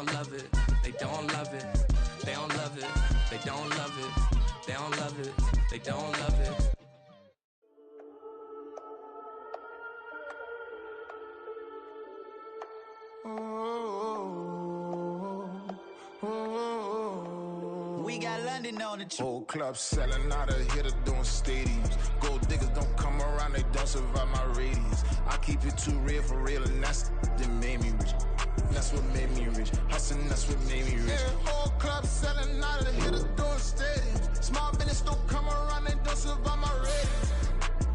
don't love it. They don't love it. They don't love it. They don't love it. They don't love it. They don't love it. We got London on the Whole club selling out of hitter doing stadiums. Gold diggers don't come around, they don't survive my radius. I keep it too real for real, and that's that made me rich. That's what made me rich. Hustling, that's what made me rich. Yeah, whole club selling out of hitter doing stadiums. Small business don't come around, they don't survive my radius.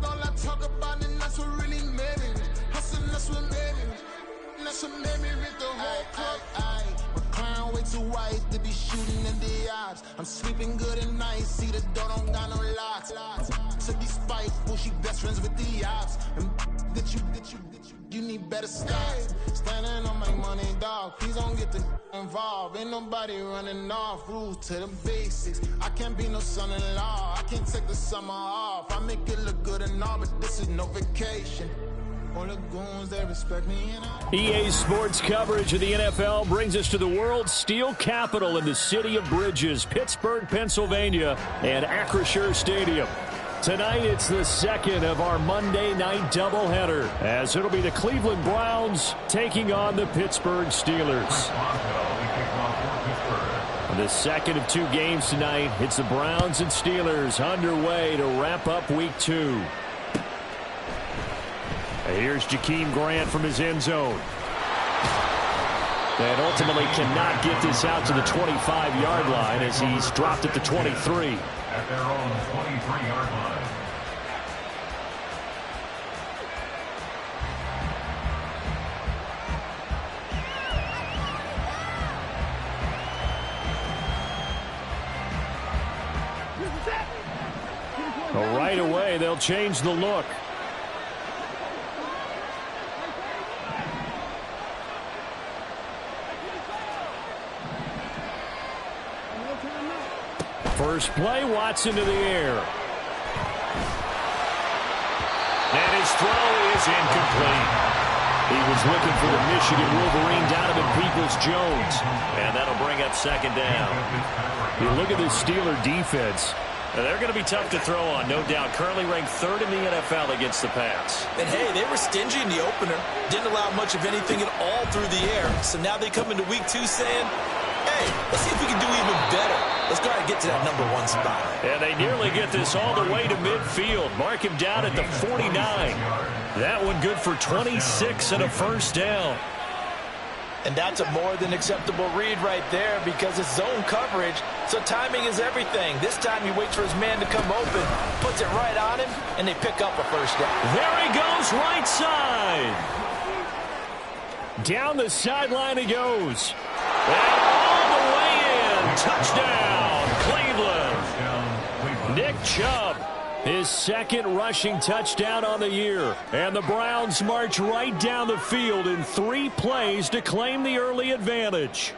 All I talk about, and that's what really made me rich. Hustling, that's what made me rich. And that's what made me rich. The whole club. Clown way too white to be shooting in the eyes. I'm sleeping good at night, see the door don't got no locks. To be spiteful, she best friends with the ops. And you need better stocks. Standing on my money, dog. Please don't get the involved. Ain't nobody running off. Rules to the basics. I can't be no son-in-law. I can't take the summer off. I make it look good and all, but this is no vacation. EA Sports coverage of the NFL brings us to the world's steel capital in the city of Bridges, Pittsburgh, Pennsylvania, and Acrisure Stadium. Tonight, it's the second of our Monday night doubleheader, as it'll be the Cleveland Browns taking on the Pittsburgh Steelers. The second of two games tonight, it's the Browns and Steelers underway to wrap up week 2. Here's Jakeem Grant from his end zone. And ultimately cannot get this out to the 25-yard line as he's dropped at the 23. At their own 23-yard line. Well, right away, they'll change the look. First play, Watson to the air. And his throw is incomplete. He was looking for the Michigan Wolverine, Donovan Peoples-Jones. And that'll bring up second down. You look at this Steeler defense. They're going to be tough to throw on, no doubt. Currently ranked 3rd in the NFL against the pass. And, hey, they were stingy in the opener. Didn't allow much of anything at all through the air. So now they come into week 2 saying, hey, let's see if we can do even better. Let's go ahead and get to that number 1 spot. And they nearly get this all the way to midfield. Mark him down at the 49. That one good for 26 and a first down. And that's a more than acceptable read right there because it's zone coverage, so timing is everything. This time he waits for his man to come open, puts it right on him, and they pick up a first down. There he goes, right side. Down the sideline he goes. And all the way in. Touchdown, Cleveland. Nick Chubb, his second rushing touchdown on the year. And the Browns march right down the field in 3 plays to claim the early advantage.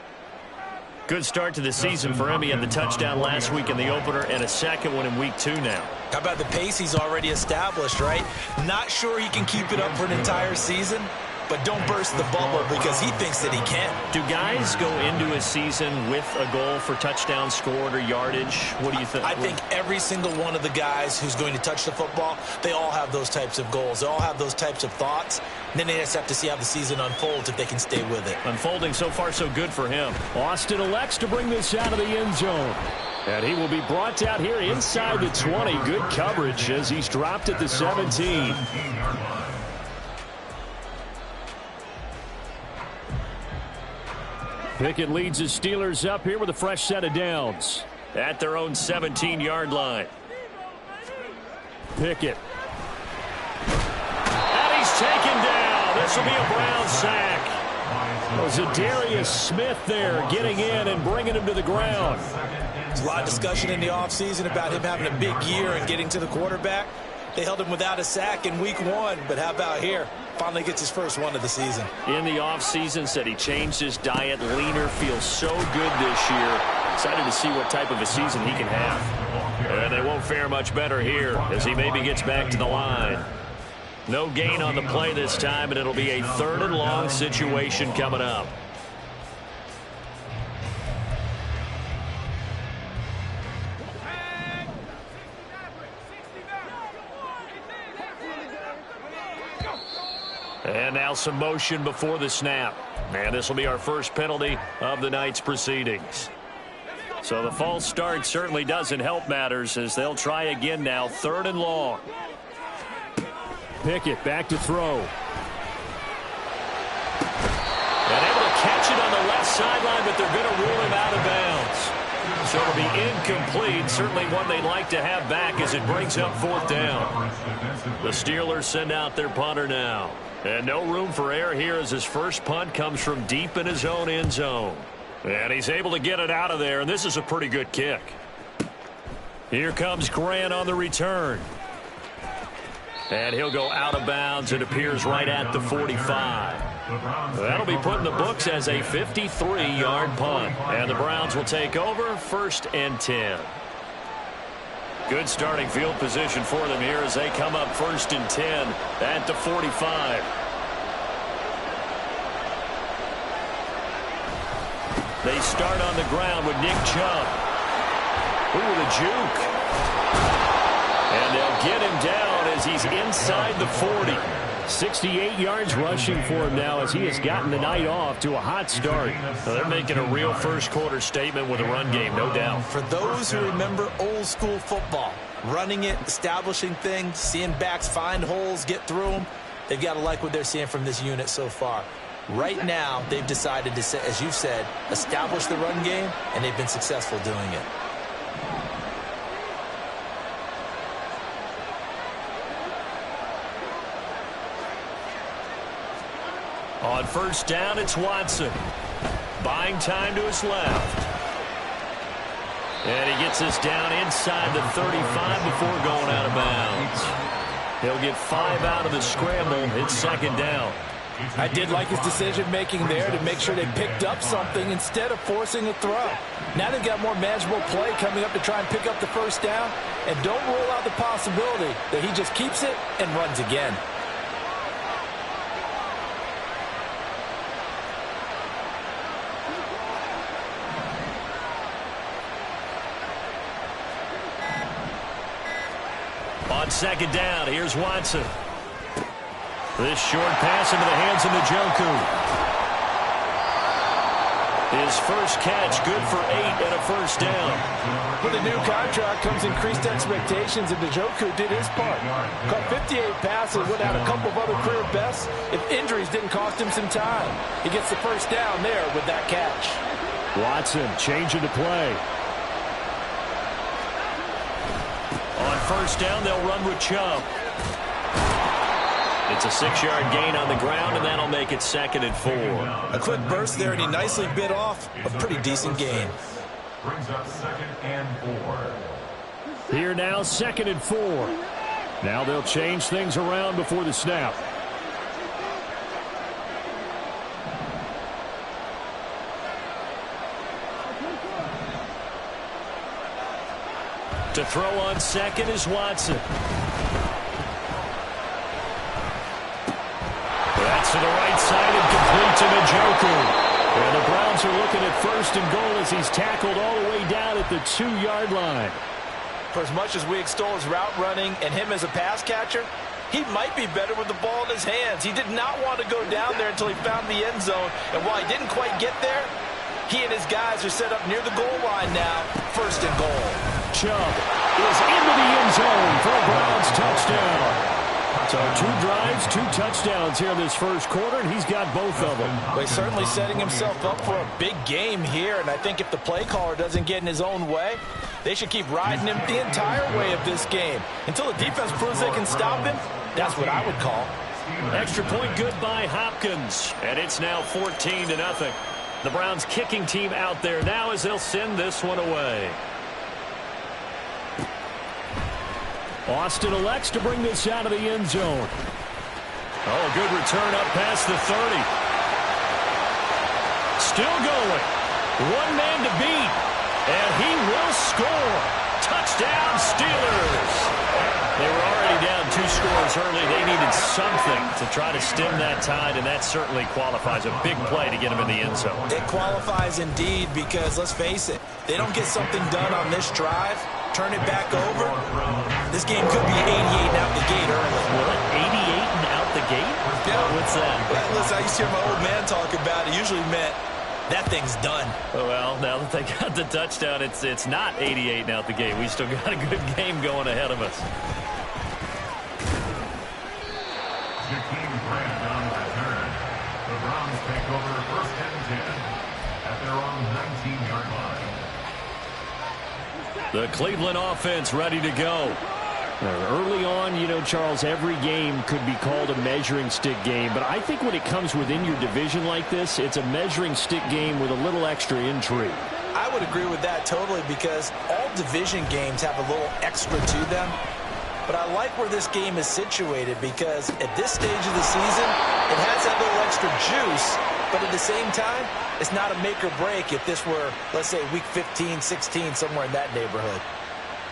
Good start to the season for him. He had the touchdown last week in the opener and a second one in week 2 now. How about the pace he's already established, right? Not sure he can keep it up for an entire season, but don't burst the bubble because he thinks that he can. Do guys go into a season with a goal for touchdown scored or yardage? What do you think? I think every single one of the guys who's going to touch the football, they all have those types of goals. They all have those types of thoughts. And then they just have to see how the season unfolds if they can stay with it. Unfolding so far so good for him. Austin elects to bring this out of the end zone. And he will be brought out here inside the 20. Good coverage as he's dropped at the 17. Pickett leads his Steelers up here with a fresh set of downs at their own 17-yard line. Pickett. And he's taken down. This will be a Brown sack. Zadarius Smith there getting in and bringing him to the ground. There's a lot of discussion in the offseason about him having a big year and getting to the quarterback. They held him without a sack in week 1, but how about here? Finally gets his first one of the season. In the offseason, said he changed his diet, leaner, feels so good this year. Excited to see what type of a season he can have. And they won't fare much better here as he maybe gets back to the line. No gain on the play this time, and it'll be a 3rd and long situation coming up. And now some motion before the snap. And this will be our first penalty of the night's proceedings. So the false start certainly doesn't help matters as they'll try again now. 3rd and long. Pickett back to throw. And able to catch it on the left sideline, but they're going to rule him out of bounds. So it'll be incomplete. Certainly one they'd like to have back as it brings up 4th down. The Steelers send out their punter now. And no room for error here as his first punt comes from deep in his own end zone. And he's able to get it out of there, and this is a pretty good kick. Here comes Grant on the return. And he'll go out of bounds. It appears right at the 45. That'll be put in the books as a 53-yard punt. And the Browns will take over 1st and 10. Good starting field position for them here as they come up 1st and 10 at the 45. They start on the ground with Nick Chubb. Ooh, the juke. And they'll get him down as he's inside the 40. 68 yards rushing for him now as he has gotten the night off to a hot start. Well, they're making a real first-quarter statement with a run game, no doubt. For those who remember old-school football, running it, establishing things, seeing backs find holes, get through them, they've got to like what they're seeing from this unit so far. Right now, they've decided to, as you've said, establish the run game, and they've been successful doing it. On 1st down, it's Watson. Buying time to his left. And he gets this down inside the 35 before going out of bounds. He'll get 5 out of the scramble. It's 2nd down. I did like his decision-making there to make sure they picked up something instead of forcing a throw. Now they've got more manageable play coming up to try and pick up the 1st down. And don't rule out the possibility that he just keeps it and runs again. On 2nd down, here's Watson. This short pass into the hands of Njoku. His first catch, good for 8 and a 1st down. With a new contract comes increased expectations, and Njoku did his part. Caught 58 passes, would have had a couple of other career bests if injuries didn't cost him some time. He gets the 1st down there with that catch. Watson changing the play. On 1st down, they'll run with Chubb. It's a 6-yard gain on the ground, and that'll make it 2nd and 4. A quick burst there, and he nicely bit off a pretty decent gain. Brings up 2nd and 4. Here now, 2nd and 4. Now they'll change things around before the snap. To throw on 2nd is Watson. That's to the right side and complete to Njoku. And the Browns are looking at 1st and goal as he's tackled all the way down at the 2-yard line. For as much as we extol his route running and him as a pass catcher, he might be better with the ball in his hands. He did not want to go down there until he found the end zone. And while he didn't quite get there, he and his guys are set up near the goal line now. 1st and goal. Chubb is into the end zone for a Browns touchdown. So 2 drives, 2 touchdowns here in this 1st quarter, and he's got both of them. Well, he's certainly setting himself up for a big game here, and I think if the play caller doesn't get in his own way, they should keep riding him the entire way of this game. Until the defense proves they can stop him, that's what I would call. Extra point good by Hopkins, and it's now 14-0. The Browns kicking team out there now as they'll send this one away. Austin elects to bring this out of the end zone. Oh, good return up past the 30. Still going. 1 man to beat. And he will score. Touchdown, Steelers. They were already down 2 scores early. They needed something to try to stem that tide, and that certainly qualifies. A big play to get them in the end zone. It qualifies indeed because, let's face it, they don't get something done on this drive, turn it back over, this game could be 88 and out the gate early. Well, 88 and out the gate? Yeah. What's that? Well, listen, I used to hear my old man talk about it. Usually meant that thing's done. Well, now that they got the touchdown, it's not 88 out the gate. We still got a good game going ahead of us. Jakeem Grant on the return. The Browns take over first and 10 at their own 19-yard line. The Cleveland offense ready to go. Early on, you know, Charles, every game could be called a measuring stick game. But I think when it comes within your division like this, it's a measuring stick game with a little extra intrigue. I would agree with that totally because all division games have a little extra to them. But I like where this game is situated because at this stage of the season, it has that little extra juice. But at the same time, it's not a make or break if this were, let's say, week 15, 16, somewhere in that neighborhood.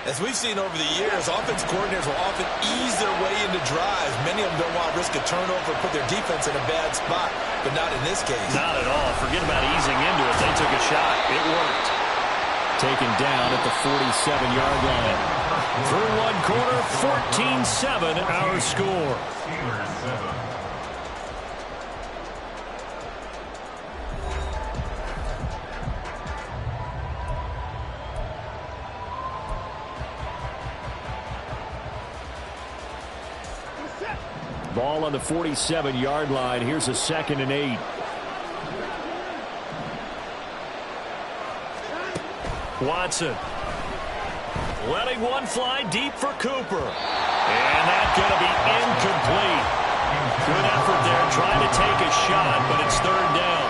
As we've seen over the years, offense coordinators will often ease their way into drives. Many of them don't want to risk a turnover or put their defense in a bad spot, but not in this case. Not at all. Forget about easing into it. They took a shot. It worked. Taken down at the 47-yard line. Through one quarter, 14-7 our score. Steelers 7. Ball on the 47-yard line. Here's a 2nd and 8. Watson. Letting one fly deep for Cooper. And that's going to be incomplete. Good effort there trying to take a shot, but it's 3rd down.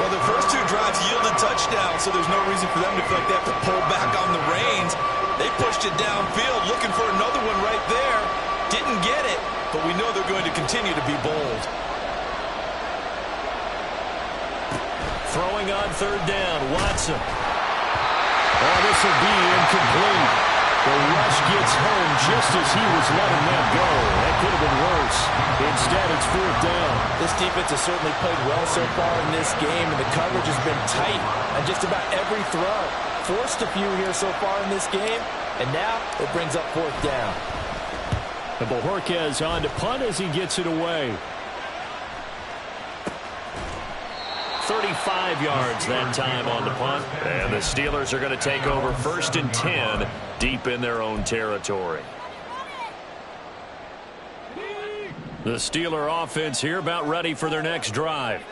Well, the first 2 drives yielded touchdowns, so there's no reason for them to feel like they have to pull back on the reins. They pushed it downfield, looking for another one right there. Didn't get it, but we know they're going to continue to be bold. Throwing on 3rd down, Watson. Oh, this will be incomplete. The rush gets home just as he was letting them go. That could have been worse. Instead, it's 4th down. This defense has certainly played well so far in this game, and the coverage has been tight on just about every throw. Forced a few here so far in this game, and now it brings up 4th down. And Bojorquez on to punt as he gets it away. 35 yards that time on the punt. And the Steelers are going to take over 1st and 10 deep in their own territory. The Steeler offense here about ready for their next drive.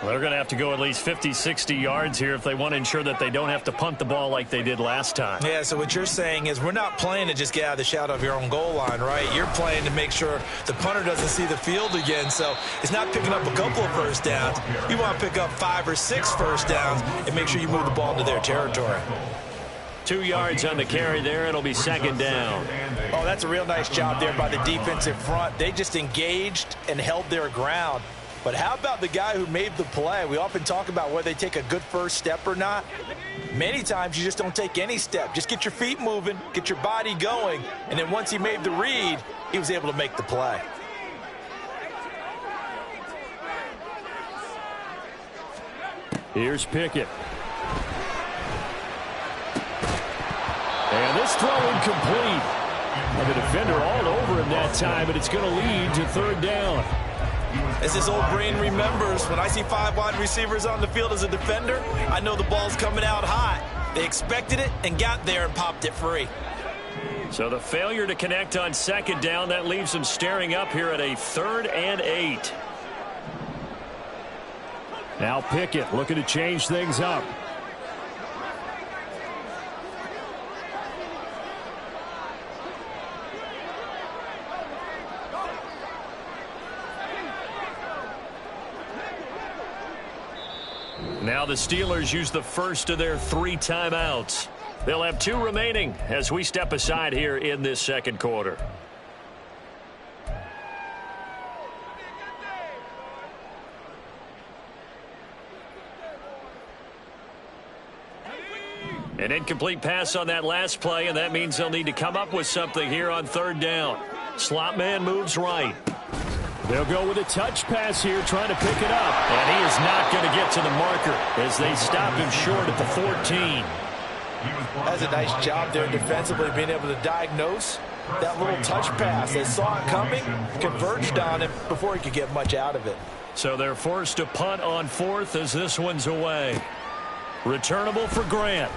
Well, they're going to have to go at least 50, 60 yards here if they want to ensure that they don't have to punt the ball like they did last time. Yeah, so what you're saying is we're not playing to just get out of the shadow of your own goal line, right? You're playing to make sure the punter doesn't see the field again. So it's not picking up a couple of first downs. You want to pick up 5 or 6 first downs and make sure you move the ball into their territory. 2 yards on the carry there. It'll be 2nd down. Oh, that's a real nice job there by the defensive front. They just engaged and held their ground. But how about the guy who made the play? We often talk about whether they take a good first step or not. Many times you just don't take any step. Just get your feet moving, get your body going, and then once he made the read, he was able to make the play. Here's Pickett. And this throw incomplete. And the defender all over him that time, but it's going to lead to 3rd down. As this old brain remembers, when I see 5 wide receivers on the field as a defender, I know the ball's coming out hot. They expected it and got there and popped it free. So the failure to connect on 2nd down, that leaves them staring up here at a 3rd and 8. Now Pickett looking to change things up. Now the Steelers use the first of their 3 timeouts. They'll have 2 remaining as we step aside here in this 2nd quarter. An incomplete pass on that last play, and that means they'll need to come up with something here on 3rd down. Slot man moves right. They'll go with a touch pass here, trying to pick it up. And he is not going to get to the marker as they stop him short at the 14. That's a nice job there defensively, being able to diagnose That little touch pass, they saw it coming, converged on him before he could get much out of it. So they're forced to punt on fourth as this one's away. Returnable for Grant.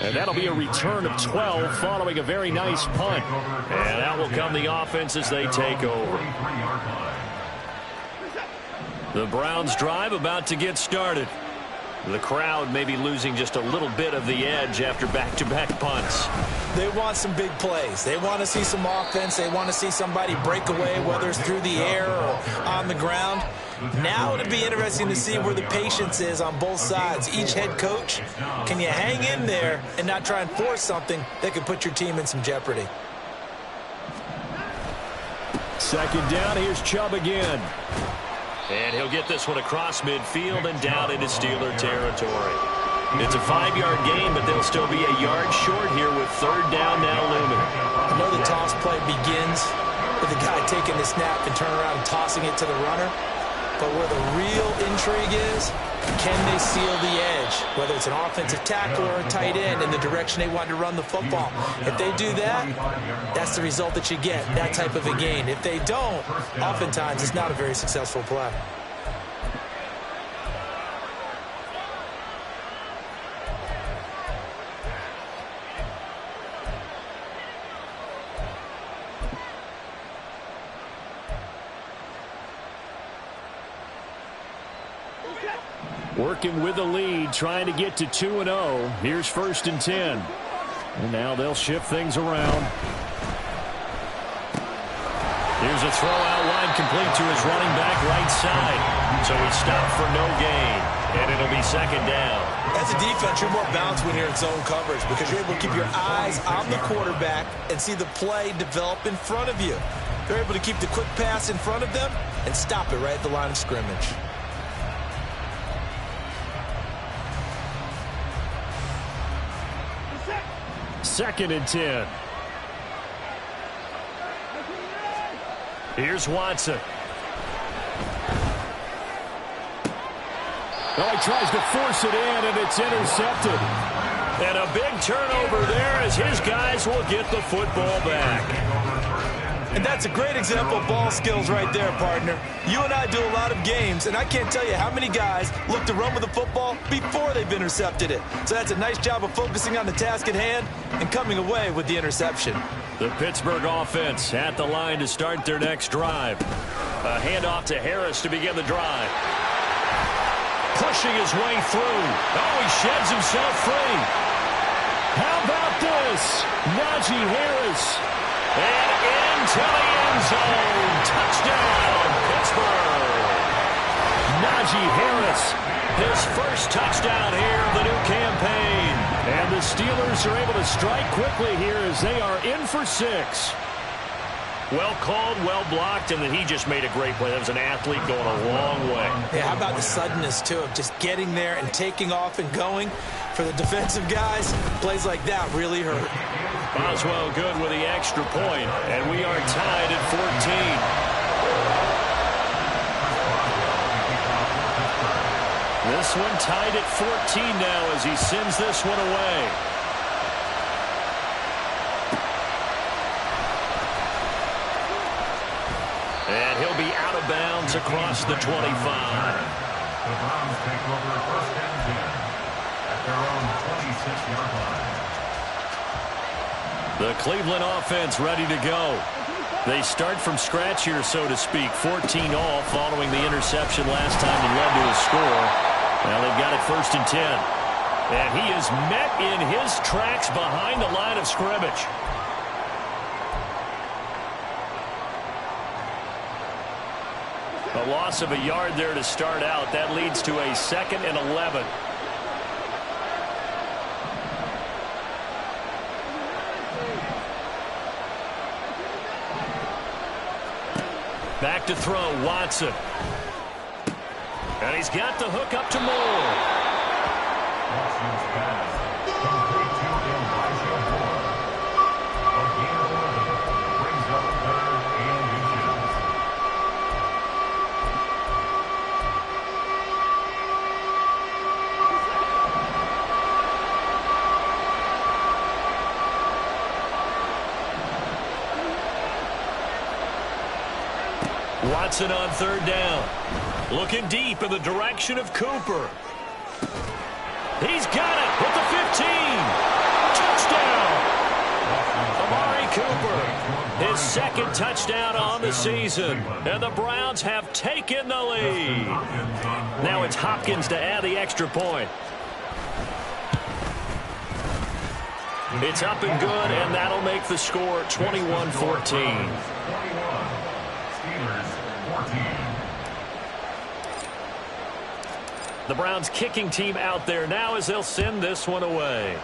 And that'll be a return of 12 following a very nice punt. And that will come the offense as they take over. The Browns drive about to get started. The crowd may be losing just a little bit of the edge after back-to-back punts. They want some big plays. They want to see some offense. They want to see somebody break away, whether it's through the air or on the ground. Now it'll be interesting to see where the patience is on both sides. Each head coach, can you hang in there and not try and force something that could put your team in some jeopardy? Second down, here's Chubb again. And he'll get this one across midfield and down into Steeler territory. It's a 5-yard gain, but they'll still be a yard short here with third down now looming. I know the toss play begins with the guy taking the snap and turning around and tossing it to the runner. But where the real intrigue is, can they seal the edge? Whether it's an offensive tackle or a tight end in the direction they want to run the football. If they do that, that's the result that you get, that type of a gain. If they don't, oftentimes it's not a very successful play. Working with the lead, trying to get to 2-0. Here's 1st and 10. And now they'll shift things around. Here's a throw out wide, complete to his running back right side. So he stopped for no gain, and it'll be second down. As a defense, you're more balanced when you're in zone coverage because you're able to keep your eyes on the quarterback and see the play develop in front of you. You're able to keep the quick pass in front of them and stop it right at the line of scrimmage. Second and 10. Here's Watson. Well, he tries to force it in, and it's intercepted. And a big turnover there as his guys will get the football back. And that's a great example of ball skills right there, partner. You and I do a lot of games, and I can't tell you how many guys look to run with the football before they've intercepted it. So that's a nice job of focusing on the task at hand and coming away with the interception. The Pittsburgh offense at the line to start their next drive. A handoff to Harris to begin the drive. Pushing his way through. Oh, he sheds himself free. How about this? Najee Harris. And into the end zone. Touchdown, Pittsburgh. Najee Harris, his first touchdown here of the new campaign. And the Steelers are able to strike quickly here as they are in for 6. Well called, well blocked, and then he just made a great play. That was an athlete going a long way. Yeah, how about the suddenness, too, of just getting there and taking off and going? For the defensive guys, plays like that really hurt. Boswell good with the extra point, and we are tied at 14. This one tied at 14 now as he sends this one away. And he'll be out of bounds across the 25. The Browns take over 1st and 10 at their own 26-yard line. The Cleveland offense ready to go. They start from scratch here, so to speak. 14 all following the interception last time that led to a score. Now they've got it 1st and 10. And he is met in his tracks behind the line of scrimmage. A loss of a yard there to start out. That leads to a 2nd and 11. Back to throw, Watson. And he's got the hook up to Moore. Watson's pass complete to Elijah Moore. A gain of 11 brings up 3rd and inches. Watson on third down. Looking deep in the direction of Cooper. He's got it with the 15. Touchdown. Amari Cooper, his second touchdown on the season. And the Browns have taken the lead. Now it's Hopkins to add the extra point. It's up and good, and that'll make the score 21-14. The Browns kicking team out there now as they'll send this one away.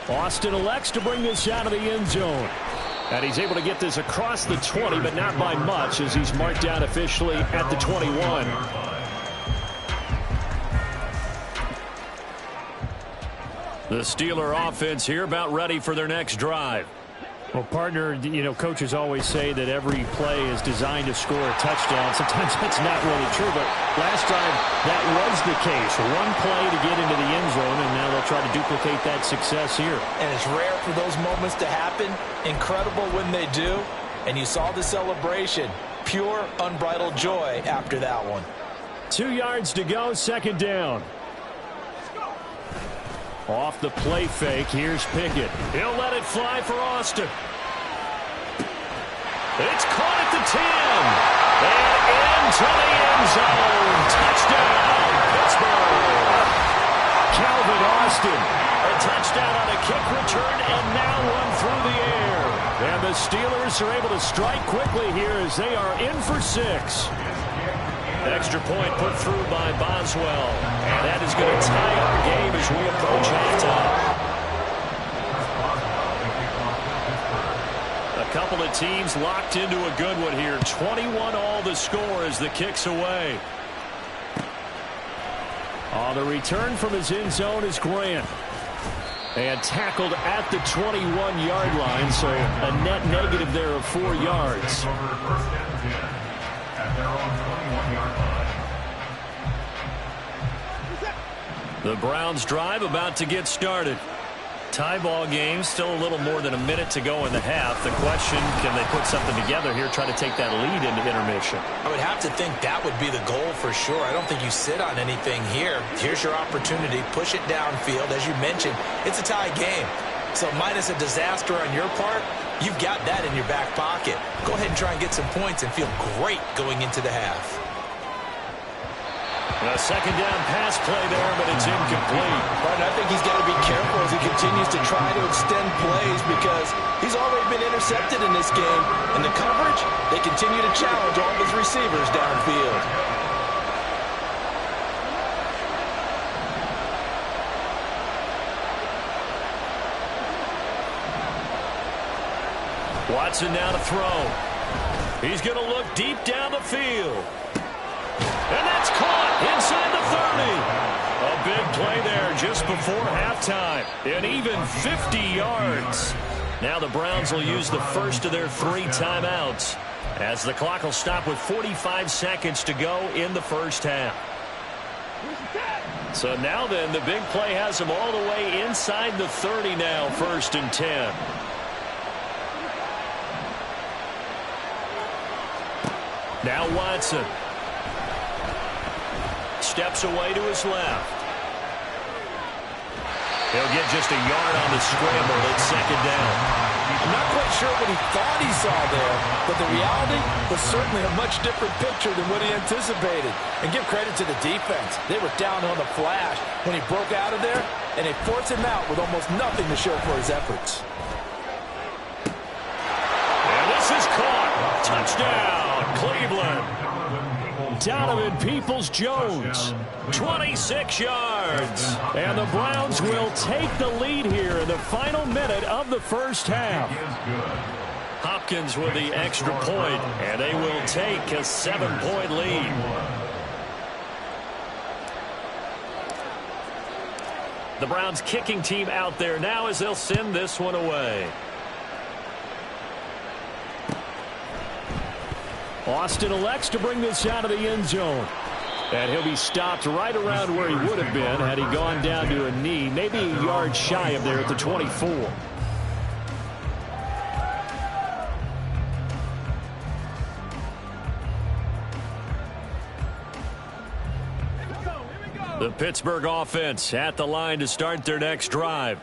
Austin elects to bring this out of the end zone. And he's able to get this across the 20, but not by much as he's marked down officially at the 21. The Steeler offense here about ready for their next drive. Well, partner, coaches always say that every play is designed to score a touchdown. Sometimes that's not really true, but last drive that was the case. One play to get into the end zone, and now they'll try to duplicate that success here. And it's rare for those moments to happen. Incredible when they do. And you saw the celebration. Pure, unbridled joy after that one. 2 yards to go, second down. Off the play fake, here's Pickett. He'll let it fly for Austin. It's caught at the 10. And into the end zone. Touchdown, Pittsburgh. Calvin Austin. A touchdown on a kick return, and now one through the air. And the Steelers are able to strike quickly here as they are in for 6. Extra point put through by Boswell. And that is going to tie our game as we approach halftime. A couple of teams locked into a good one here. 21 all the score as the kick's away. On the return from his end zone is Grant. And tackled at the 21-yard line, so a net negative there of 4 yards. The Browns drive about to get started. Tie ball game, still a little more than a minute to go in the half. The question, can they put something together here, try to take that lead into intermission? I would have to think that would be the goal for sure. I don't think you sit on anything here. Here's your opportunity. Push it downfield. As you mentioned, it's a tie game. So minus a disaster on your part, you've got that in your back pocket. Go ahead and try and get some points and feel great going into the half. A second down pass play there, but it's incomplete. But I think he's got to be careful as he continues to try to extend plays because he's already been intercepted in this game. And the coverage, they continue to challenge all of his receivers downfield. Watson now to throw. He's going to look deep down the field. And that's caught inside the 30. A big play there just before halftime. An even 50 yards. Now the Browns will use the first of their 3 timeouts as the clock will stop with 45 seconds to go in the first half. So now then, the big play has them all the way inside the 30 now, 1st and 10. Now Watson. Steps away to his left. He'll get just a yard on the scramble at second down. I'm not quite sure what he thought he saw there, but the reality was certainly a much different picture than what he anticipated. And give credit to the defense. They were down on the flash when he broke out of there, and they forced him out with almost nothing to show for his efforts. And this is caught. Touchdown, Cleveland. Donovan Peoples-Jones, 26 yards. And the Browns will take the lead here in the final minute of the first half. Hopkins with the extra point, and they will take a 7-point lead. The Browns kicking team out there now as they'll send this one away. Austin elects to bring this out of the end zone. And he'll be stopped right around where he would have been had he gone down to a knee, maybe a yard shy of there at the 24. The Pittsburgh offense at the line to start their next drive.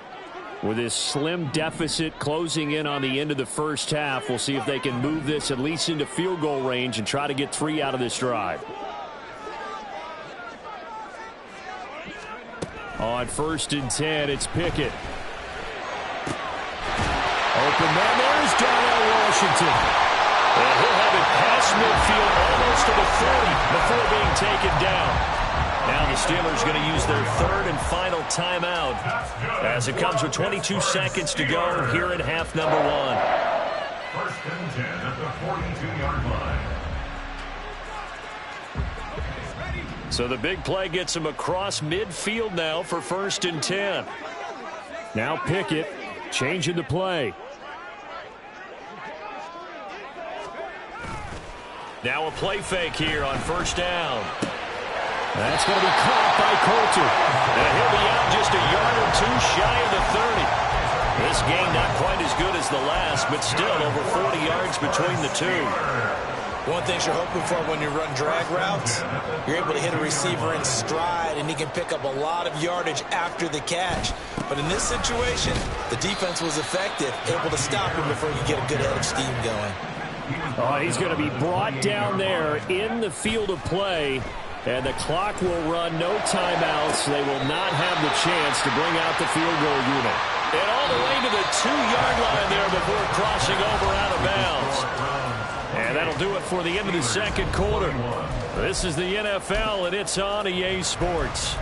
With this slim deficit closing in on the end of the first half, we'll see if they can move this at least into field goal range and try to get 3 out of this drive. On 1st and 10, it's Pickett. Open man, there's Darnell Washington. And he'll have it past midfield almost to the 40 before being taken down. Now the Steelers going to use their 3rd and final timeout as it comes with 22 seconds to go here in half number 1. 1st and 10 at the 42-yard line. So the big play gets him across midfield now for 1st and 10. Now Pickett changing the play. Now a play fake here on 1st down. That's going to be caught by Coulter. And he'll be out just a yard or 2 shy of the 30. This game not quite as good as the last, but still over 40 yards between the two. One thing you're hoping for when you run drag routes, you're able to hit a receiver in stride, and he can pick up a lot of yardage after the catch. But in this situation, the defense was effective, able to stop him before you get a good head of steam going. He's going to be brought down there in the field of play. And the clock will run, no timeouts. They will not have the chance to bring out the field goal unit. And all the way to the 2-yard line there before crossing over out of bounds. And that'll do it for the end of the second quarter. This is the NFL, and it's on EA Sports.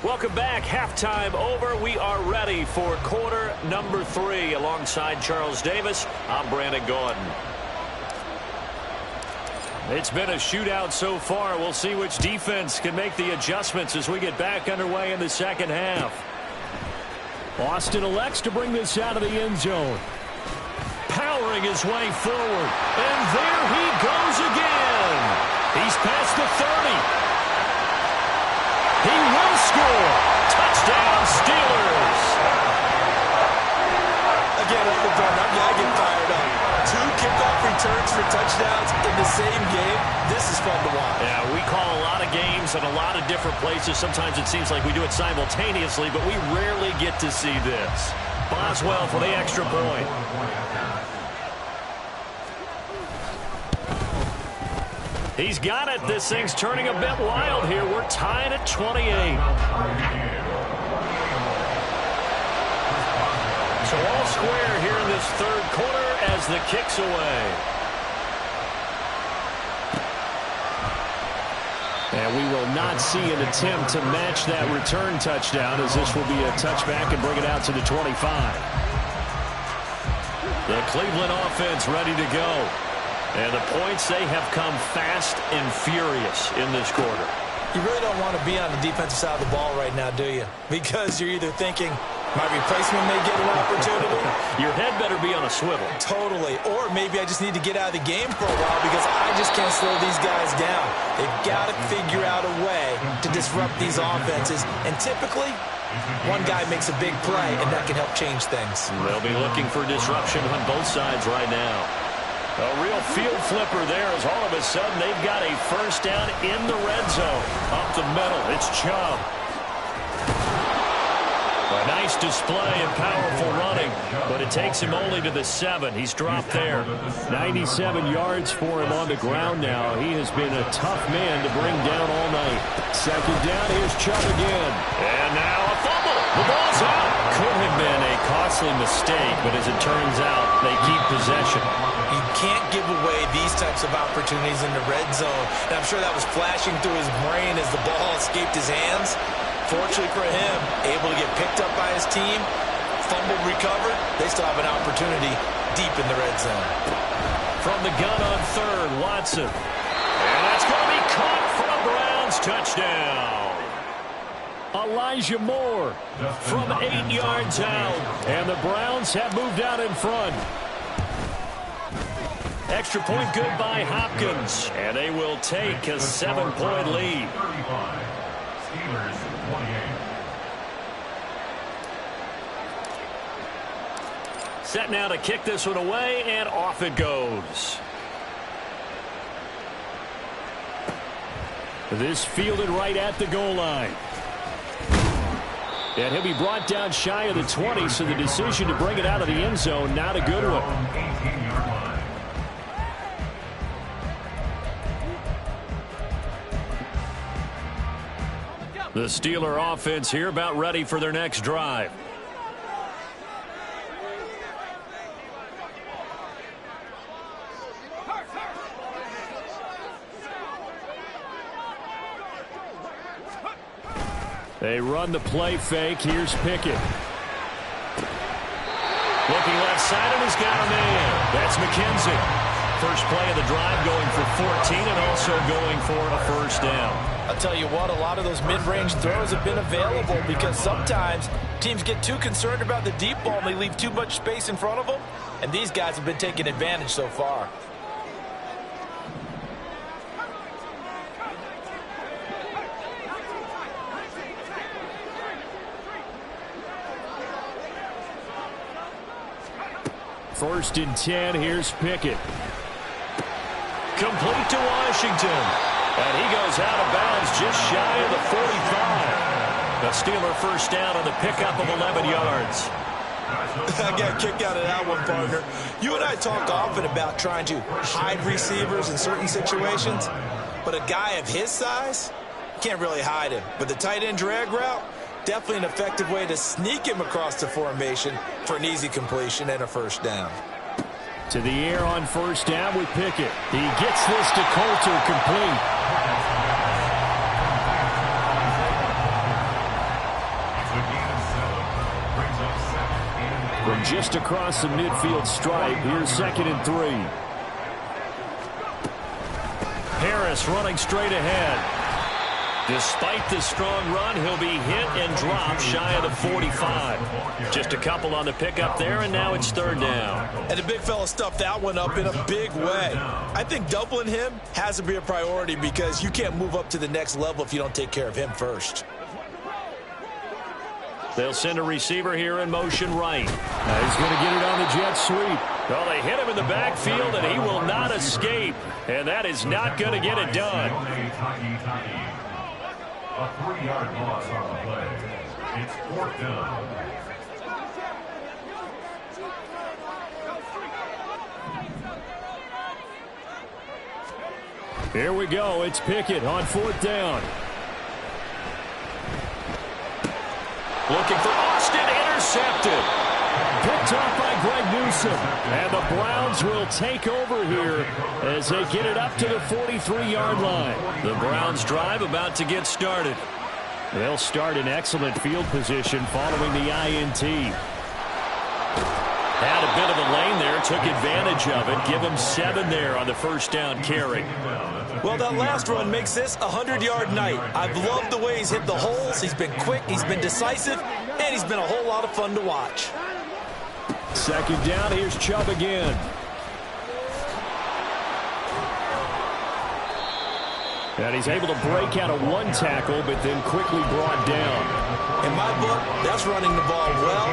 Welcome back. Halftime over. We are ready for quarter number 3. Alongside Charles Davis, I'm Brandon Gaudin. It's been a shootout so far. We'll see which defense can make the adjustments as we get back underway in the second half. Austin elects to bring this out of the end zone. Powering his way forward. And there he goes again. He's past the 30. He will score. Touchdown, Steelers. Again, I get fired up. 2 kickoff returns for touchdowns in the same game. This is fun to watch. Yeah, we call a lot of games in a lot of different places. Sometimes it seems like we do it simultaneously, but we rarely get to see this. Boswell for the extra point. He's got it. This thing's turning a bit wild here. We're tied at 28. So all square here in this third quarter as the kick's away. And we will not see an attempt to match that return touchdown, as this will be a touchback and bring it out to the 25. The Cleveland offense ready to go. And the points, they have come fast and furious in this quarter. You really don't want to be on the defensive side of the ball right now, do you? Because you're either thinking, my replacement may get an opportunity. Your head better be on a swivel. Totally. Or maybe I just need to get out of the game for a while because I just can't slow these guys down. They've got to figure out a way to disrupt these offenses. And typically, one guy makes a big play, and that can help change things. They'll be looking for disruption on both sides right now. A real field flipper there as all of a sudden they've got a first down in the red zone. Up the middle, it's Chubb. A nice display and powerful running, but it takes him only to the 7. He's dropped there. 97 yards for him on the ground now. He has been a tough man to bring down all night. Second down, here's Chubb again. And now a fumble. The ball's out. Could have been a costly mistake, but as it turns out, they keep possession. You can't give away these types of opportunities in the red zone. And I'm sure that was flashing through his brain as the ball escaped his hands. Fortunately for him, able to get picked up by his team, fumbled, recovered. They still have an opportunity deep in the red zone. From the gun on third, Watson. And that's going to be caught for a Browns touchdown. Elijah Moore from 8 yards out. And the Browns have moved out in front. Extra point good by Hopkins. And they will take a 7-point lead. 35. Steelers 28. Set now to kick this one away, and off it goes. This fielded right at the goal line. And he'll be brought down shy of the 20, so the decision to bring it out of the end zone, not a good one. The Steeler offense here about ready for their next drive. They run the play fake. Here's Pickett. Looking left side, and he's got a man. That's McKenzie. First play of the drive, going for 14 and also going for a first down. I'll tell you what, a lot of those mid-range throws have been available because sometimes teams get too concerned about the deep ball and they leave too much space in front of them, and these guys have been taking advantage so far. First and 10, here's Pickett. Complete to Washington. And he goes out of bounds just shy of the 45. The Steeler first down on the pickup of 11 yards. I got a kick out of that one, partner. You and I talk often about trying to hide receivers in certain situations, but a guy of his size can't really hide him. But the tight end drag route, definitely an effective way to sneak him across the formation for an easy completion and a first down. To the air on first down with Pickett. He gets this to Coulter, complete. From just across the midfield stripe, here's 2nd and 3. Harris running straight ahead. Despite the strong run, he'll be hit and dropped shy of the 45. Just a couple on the pickup there, and now it's third down. And the big fella stuffed that one up in a big way. I think doubling him has to be a priority because you can't move up to the next level if you don't take care of him first. They'll send a receiver here in motion right. He's going to get it on the jet sweep. Well, they hit him in the backfield, and he will not escape. And that is not going to get it done. A 3-yard loss on the play. It's 4th down. Here we go. It's Pickett on 4th down. Looking for Austin, intercepted. Picked off by Greg Newsome. And the Browns will take over here as they get it up to the 43-yard line. The Browns drive about to get started. They'll start in excellent field position following the INT. Had a bit of a lane there, took advantage of it. Give him 7 there on the first down carry. Well, that last run makes this a 100-yard night. I've loved the way he's hit the holes. He's been quick, he's been decisive, and he's been a whole lot of fun to watch. 2nd down, here's Chubb again. And he's able to break out of one tackle, but then quickly brought down. In my book, that's running the ball well,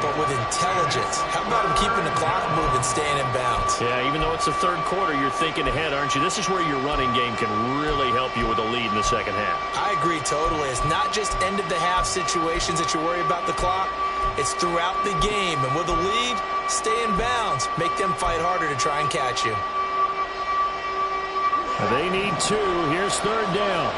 but with intelligence. How about him keeping the clock moving, staying in bounds? Yeah, even though it's the third quarter, you're thinking ahead, aren't you? This is where your running game can really help you with a lead in the second half. I agree totally. It's not just end-of-the-half situations that you worry about the clock. It's throughout the game. And with a lead, stay in bounds. Make them fight harder to try and catch you. They need 2. Here's 3rd down.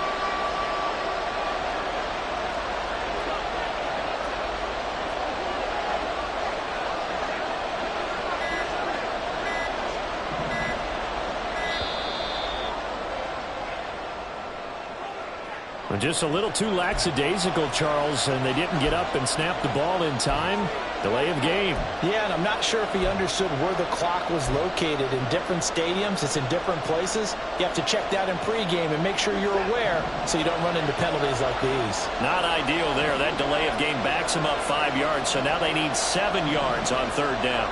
Just a little too lackadaisical, Charles, and they didn't get up and snap the ball in time. Delay of game. Yeah, and I'm not sure if he understood where the clock was located. In different stadiums, it's in different places. You have to check that in pregame and make sure you're aware so you don't run into penalties like these. Not ideal there. That delay of game backs them up 5 yards, so now they need 7 yards on 3rd down.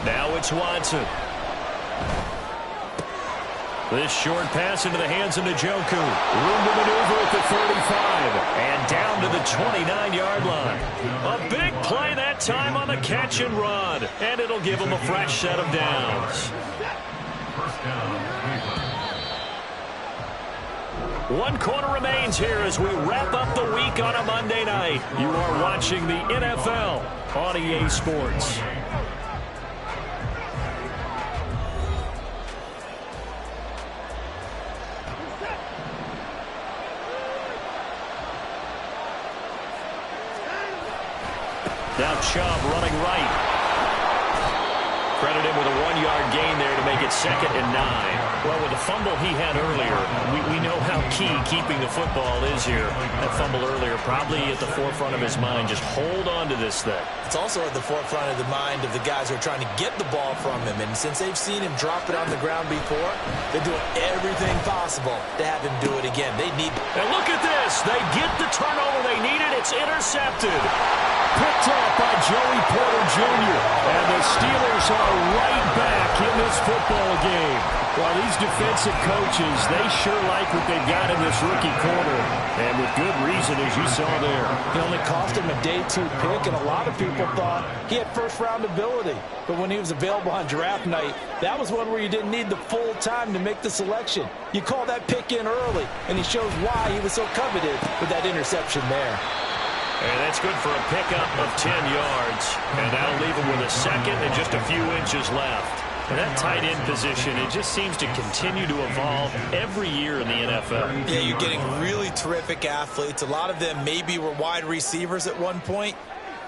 Now it's Watson. This short pass into the hands of Njoku. Room to maneuver at the 35. And down to the 29-yard line. A big play that time on the catch and run. And it'll give them a fresh set of downs. First down, Cleveland. 1 quarter remains here as we wrap up the week on a Monday night. You are watching the NFL on EA Sports. Now Chubb running right. Credit him with a 1-yard gain there to make it 2nd and 9. Well, with the fumble he had earlier, we know how key keeping the football is here. That fumble earlier probably at the forefront of his mind. Just hold on to this thing. It's also at the forefront of the mind of the guys who are trying to get the ball from him. And since they've seen him drop it on the ground before, they're doing everything possible to have him do it again. They need... And look at this. They get the turnover they needed. It's intercepted. Picked up by Joey Porter Jr. And the Steelers are right back in this football game. Well, these defensive coaches, they sure like what they've got in this rookie corner. And with good reason, as you saw there. It only cost him a day 2 pick, and a lot of people thought he had first-round ability. But when he was available on draft night, that was one where you didn't need the full time to make the selection. You call that pick in early, and he shows why he was so coveted with that interception there. And that's good for a pickup of 10 yards. And that'll leave him with a 2nd and just a few inches left. And that tight end position, it just seems to continue to evolve every year in the NFL. Yeah, you're getting really terrific athletes. A lot of them maybe were wide receivers at one point.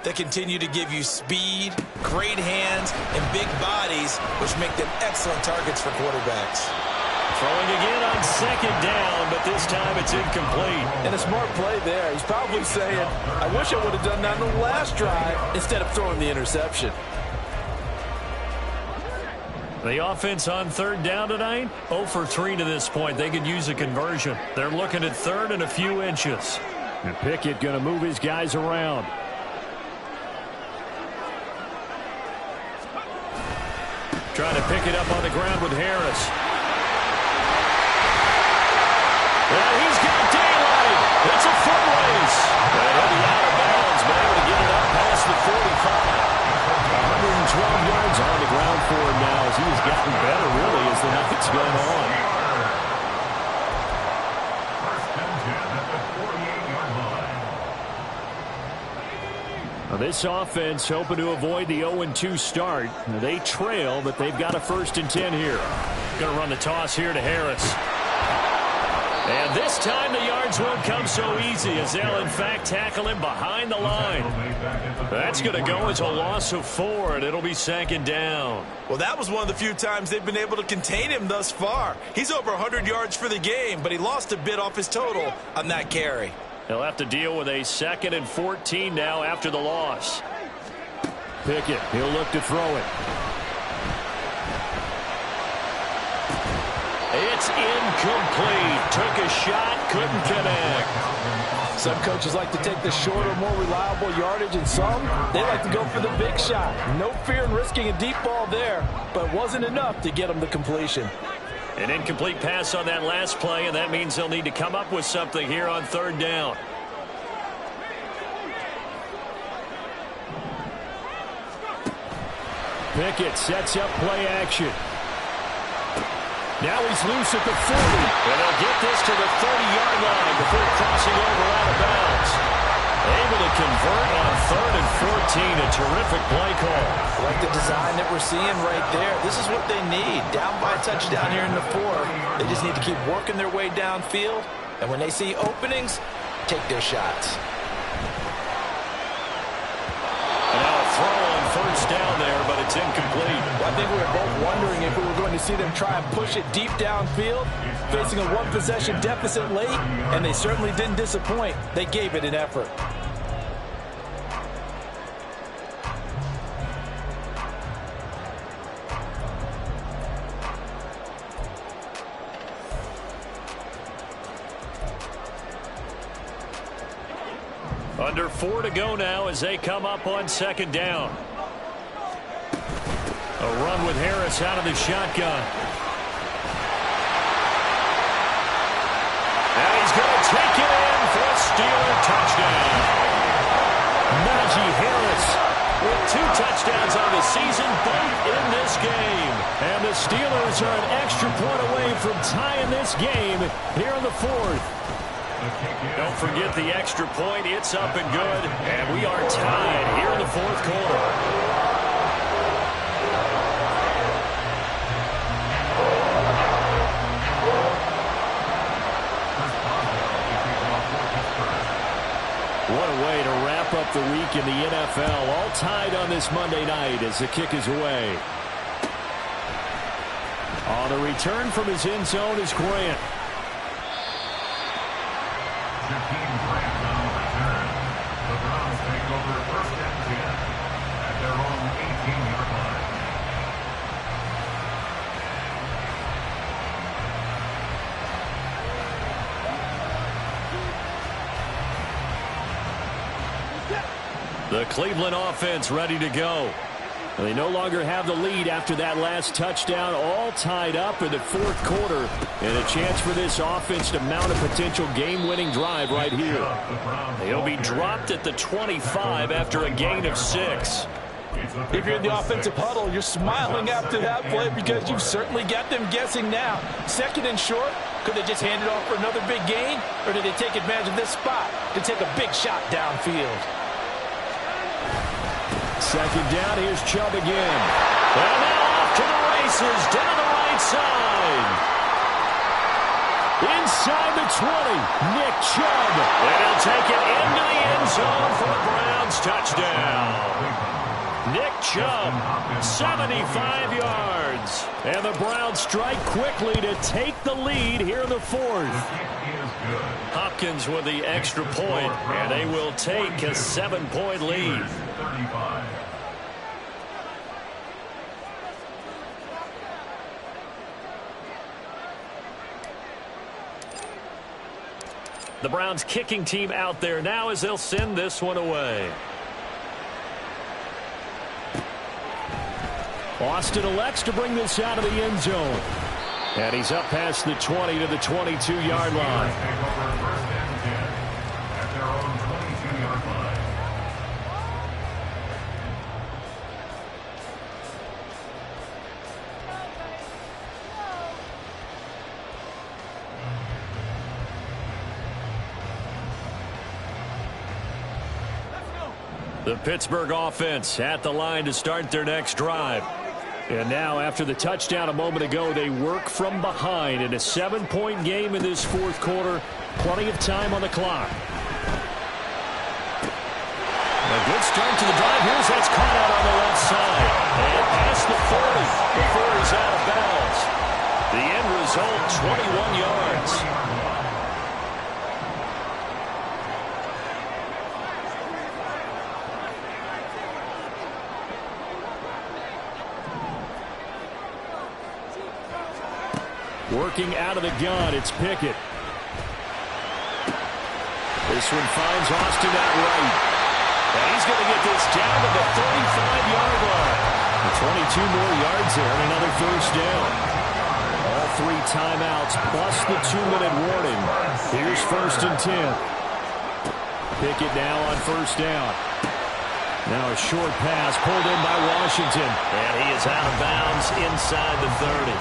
They continue to give you speed, great hands, and big bodies, which make them excellent targets for quarterbacks. Throwing again on 2nd down, but this time it's incomplete. And a smart play there. He's probably saying, I wish I would have done that on the last drive instead of throwing the interception. The offense on 3rd down tonight, 0 for 3 to this point. They could use a conversion. They're looking at 3rd and a few inches. And Pickett going to move his guys around. Trying to pick it up on the ground with Harris. And he's got daylight. It's a foot race. And he'll be out of bounds, but able to get it up past the 45. 112 yards on the ground for him now as he has gotten better, really, as the night's gone on. First and 10 at the 48-yard line. Now this offense hoping to avoid the 0-2 start. Now they trail, but they've got a 1st and 10 here. Going to run the toss here to Harris. And this time the yards won't come so easy as they'll, in fact, tackle him behind the line. That's going to go as a loss of 4, and it'll be 2nd down. Well, that was one of the few times they've been able to contain him thus far. He's over 100 yards for the game, but he lost a bit off his total on that carry. He'll have to deal with a 2nd and 14 now after the loss. Pickett, he'll look to throw it. It's incomplete. Took a shot, couldn't connect. Some coaches like to take the shorter, more reliable yardage, and some, they like to go for the big shot. No fear in risking a deep ball there, but it wasn't enough to get them the completion. An incomplete pass on that last play, and that means they'll need to come up with something here on 3rd down. Pickett sets up play action. Now he's loose at the 40. And they'll get this to the 30-yard line before crossing over out of bounds. Able to convert on 3rd and 14. A terrific play call. Like the design that we're seeing right there. This is what they need. Down by a touchdown here in the 4th. They just need to keep working their way downfield. And when they see openings, take their shots. Now a throw on 1st down there, but it's incomplete. Well, I think we were both wondering if we were going to see them try and push it deep downfield, facing a 1-possession deficit late, and they certainly didn't disappoint. They gave it an effort. Under 4 to go now as they come up on 2nd down. A run with Harris out of the shotgun. going to take it in for a Steeler touchdown. Najee Harris with 2 touchdowns on the season, both in this game. And the Steelers are an extra point away from tying this game here in the 4th. Don't forget the extra point. It's up and good. And we are tied here in the 4th quarter. What a way to wrap up the week in the NFL. All tied on this Monday night as the kick is away. On the return from his end zone is Grant. Jakeem Grant on the return. The Browns take over 1st and 10 at their own 18-yard line. The Cleveland offense ready to go. They no longer have the lead after that last touchdown, all tied up in the 4th quarter, and a chance for this offense to mount a potential game-winning drive right here. He'll be dropped at the 25 after a gain of 6. If you're in the offensive huddle, you're smiling after that play because you've certainly got them guessing now. 2nd and short, could they just hand it off for another big gain, or did they take advantage of this spot to take a big shot downfield? 2nd down, here's Chubb again. And now off to the races, down the right side. Inside the 20, Nick Chubb. And he'll take it into the end zone for a Browns touchdown. Nick Chubb, 75 yards. And the Browns strike quickly to take the lead here in the 4th. Hopkins with the extra point, and they will take a 7-point lead. The Browns kicking team out there now as they'll send this one away. Austin elects to bring this out of the end zone. And he's up past the 20 to the 22-yard line. The Pittsburgh offense at the line to start their next drive. And now, after the touchdown a moment ago, they work from behind in a 7-point game in this 4th quarter. Plenty of time on the clock. A good start to the drive. Here's that's caught out on the left side. And past the 40 before he's out of bounds. The end result, 21 yards. Working out of the gun, it's Pickett. This one finds Austin out right. And he's going to get this down to the 35-yard line. 22 more yards there and another 1st down. All 3 timeouts plus the 2-minute warning. Here's 1st and 10. Pickett now on 1st down. Now a short pass pulled in by Washington. And he is out of bounds inside the 30.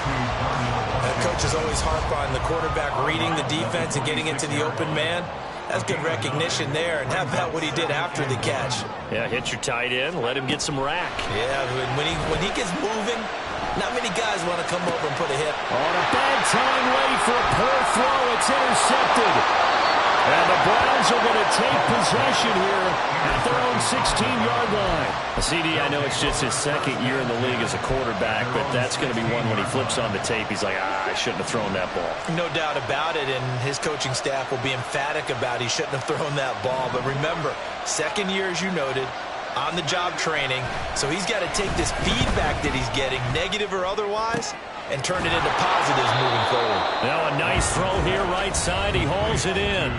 Coaches always harp on the quarterback reading the defense and getting into the open man. That's good recognition there. And how about what he did after the catch? Yeah, hit your tight end, let him get some rack. Yeah, when he gets moving, not many guys want to come over and put a hit. On a bad time, wait for a poor throw. It's intercepted. And the Browns are going to take possession here at their own 16-yard line. CD, I know it's just his 2nd year in the league as a quarterback, but that's going to be one when he flips on the tape. He's like, I shouldn't have thrown that ball. No doubt about it, and his coaching staff will be emphatic about he shouldn't have thrown that ball. But remember, 2nd year, as you noted, on-the-job training, so he's got to take this feedback that he's getting, negative or otherwise, and turn it into positives moving forward. Now a nice throw here right side. He hauls it in.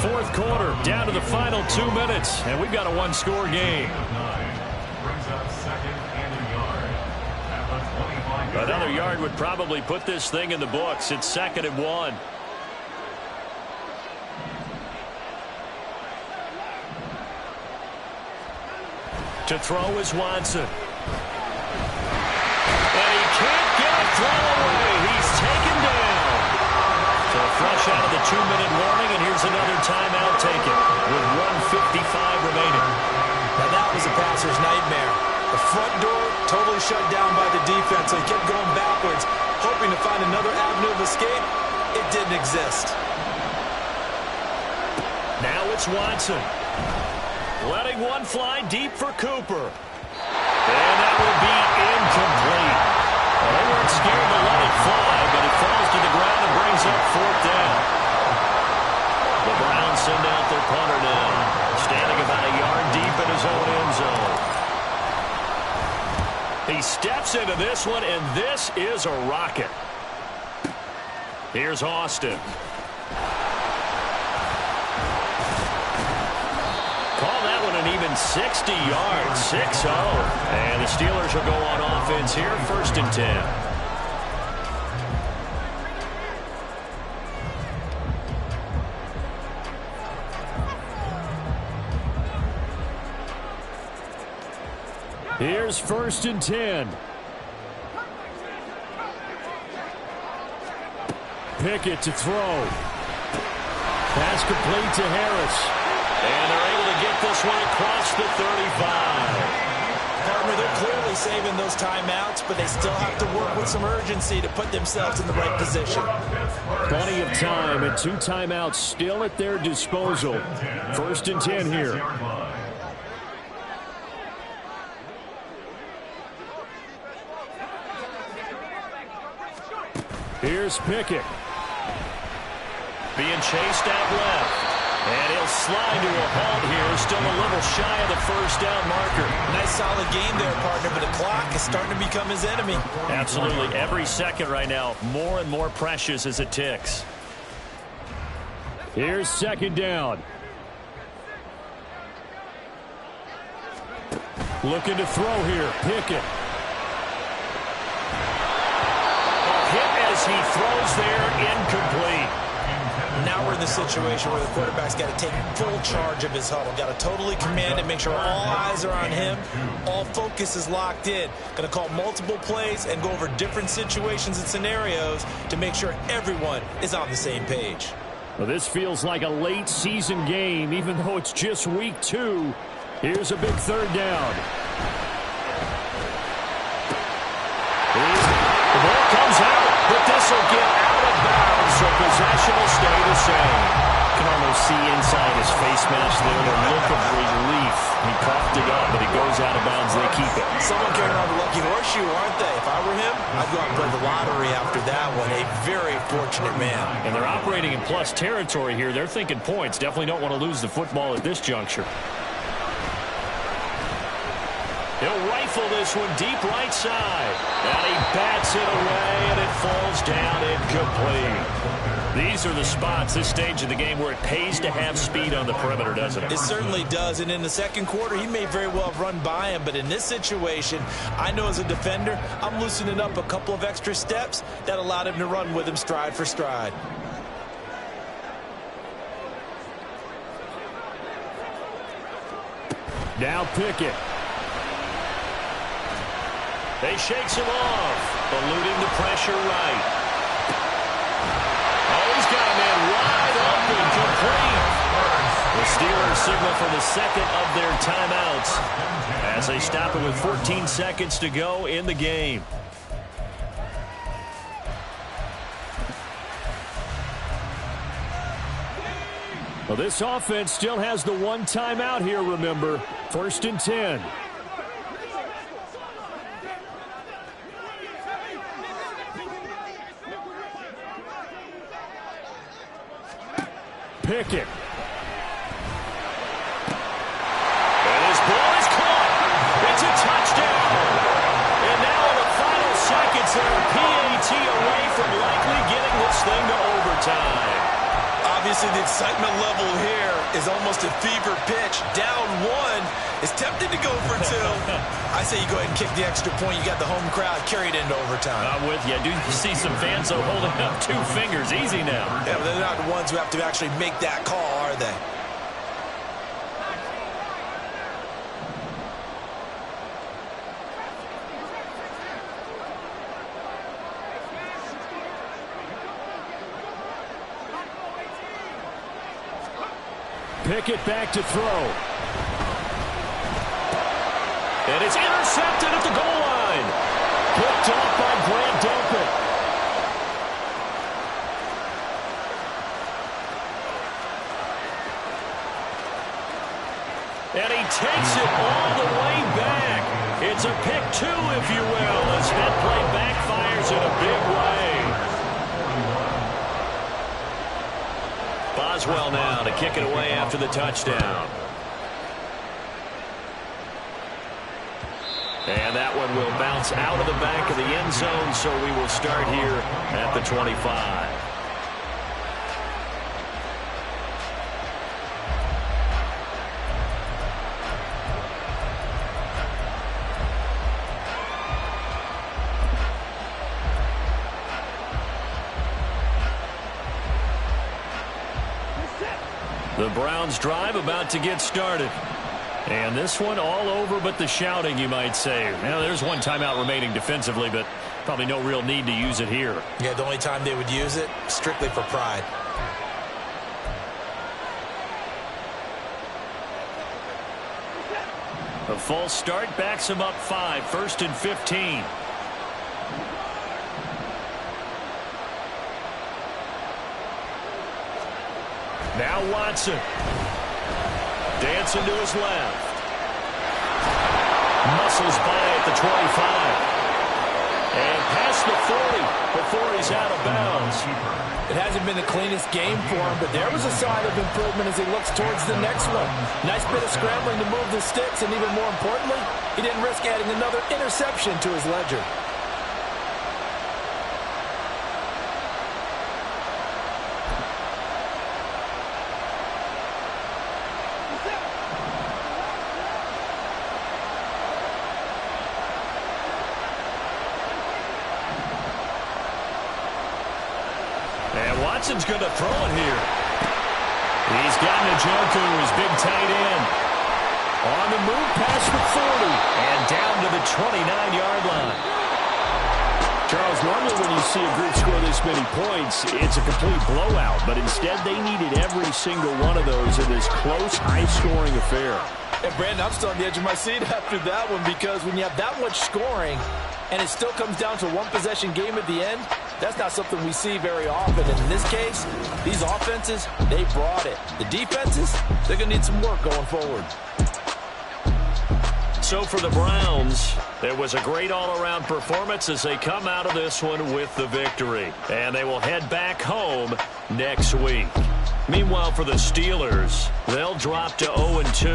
4th quarter, down to the final 2 minutes, and we've got a 1-score game. Another yard would probably put this thing in the books. It's 2nd and 1. To throw is Watson. And he can't get a throw away. He's taken down. So fresh out of the 2-minute warning, and here's another timeout taken with 1:55 remaining. Now that was a passer's nightmare. The front door totally shut down by the defense, so he kept going backwards, hoping to find another avenue of escape. It didn't exist. Now it's Watson. Letting one fly deep for Cooper. And that will be incomplete. Well, they weren't scared to let it fly, but it falls to the ground and brings up 4th down. The Browns send out their punter now, standing about a yard deep in his own end zone. He steps into this one, and this is a rocket. Here's Austin. Call that one an even 60 yards, 6-0. And the Steelers will go on offense here, 1st and 10. Here's 1st and 10. Pickett to throw. Pass complete to Harris. And they're able to get this one across the 35. Partner, they're clearly saving those timeouts, but they still have to work with some urgency to put themselves in the right position. Plenty of time and 2 timeouts still at their disposal. 1st and 10 here. Here's Pickett. Being chased out left. And he'll slide to a halt here. Still a little shy of the 1st down marker. Nice solid game there, partner, but the clock is starting to become his enemy. Absolutely. Every second right now, more and more precious as it ticks. Here's 2nd down. Looking to throw here. Pickett. Hit as he throws there, incomplete. Now we're in the situation where the quarterback's got to take full charge of his huddle. Got to totally command it, make sure all eyes are on him. All focus is locked in. Going to call multiple plays and go over different situations and scenarios to make sure everyone is on the same page. Well, this feels like a late season game, even though it's just week 2. Here's a big 3rd down. The ball comes out, but this will get out of bounds, so possession will stay the same. You can almost see inside his face mask there the look of relief. He coughed it up, but it goes out of bounds. They keep it. Someone carrying around the lucky horseshoe, aren't they? If I were him, I'd go out and play the lottery after that one. A very fortunate man. And they're operating in plus territory here. They're thinking points. Definitely don't want to lose the football at this juncture. He'll rifle this one deep right side. And he bats it away, and it falls down incomplete. These are the spots, this stage of the game, where it pays to have speed on the perimeter, doesn't it? It certainly does. And in the second quarter, he may very well have run by him. But in this situation, I know as a defender, I'm loosening up a couple of extra steps that allowed him to run with him stride for stride. Now Pickett. They shakes him off, eluding the pressure right. Oh, he's got a man wide open, complete. The Steelers signal for the second of their timeouts as they stop it with 14 seconds to go in the game. Well, this offense still has the 1 timeout here, remember. 1st and 10. Pickett. And his ball is caught. It's a touchdown. And now in the final seconds, they're PAT away from likely getting this thing to overtime. Obviously, the excitement level here is almost a fever pitch. Down 1 is tempted to go for 2. I say you go ahead and kick the extra point. You got the home crowd carried into overtime. I'm with you. I do see some fans holding up 2 fingers. Easy now. Yeah, but they're not the ones who have to actually make that call, are they? Pickett back to throw. And it's intercepted at the goal line. Picked off by Grant Delpit. And he takes it all the way back. It's a pick 2, if you will, as that play backfires in a big way. Boswell now to kick it away after the touchdown. And that one will bounce out of the back of the end zone, so we will start here at the 25. The Browns drive about to get started. And this one all over but the shouting, you might say. Now, there's one timeout remaining defensively, but probably no real need to use it here. Yeah, the only time they would use it, strictly for pride. A false start backs him up 5, 1st and 15. Now Watson. Dancing to his left. Muscles by at the 25. And past the 40 before he's out of bounds. It hasn't been the cleanest game for him, but there was a sign of improvement as he looks towards the next one. Nice bit of scrambling to move the sticks, and even more importantly, he didn't risk adding another interception to his ledger. Watson's going to throw it here. He's got Njoku, his big tight end. On the move past the 40 and down to the 29-yard line. Charles, normally when you see a group score this many points, it's a complete blowout. But instead, they needed every single one of those in this close, high-scoring affair. And, Brandon, I'm still on the edge of my seat after that one because when you have that much scoring and it still comes down to a one-possession game at the end, that's not something we see very often. And in this case, these offenses, they brought it. The defenses, they're going to need some work going forward. So for the Browns, there was a great all-around performance as they come out of this one with the victory. And they will head back home next week. Meanwhile, for the Steelers, they'll drop to 0-2.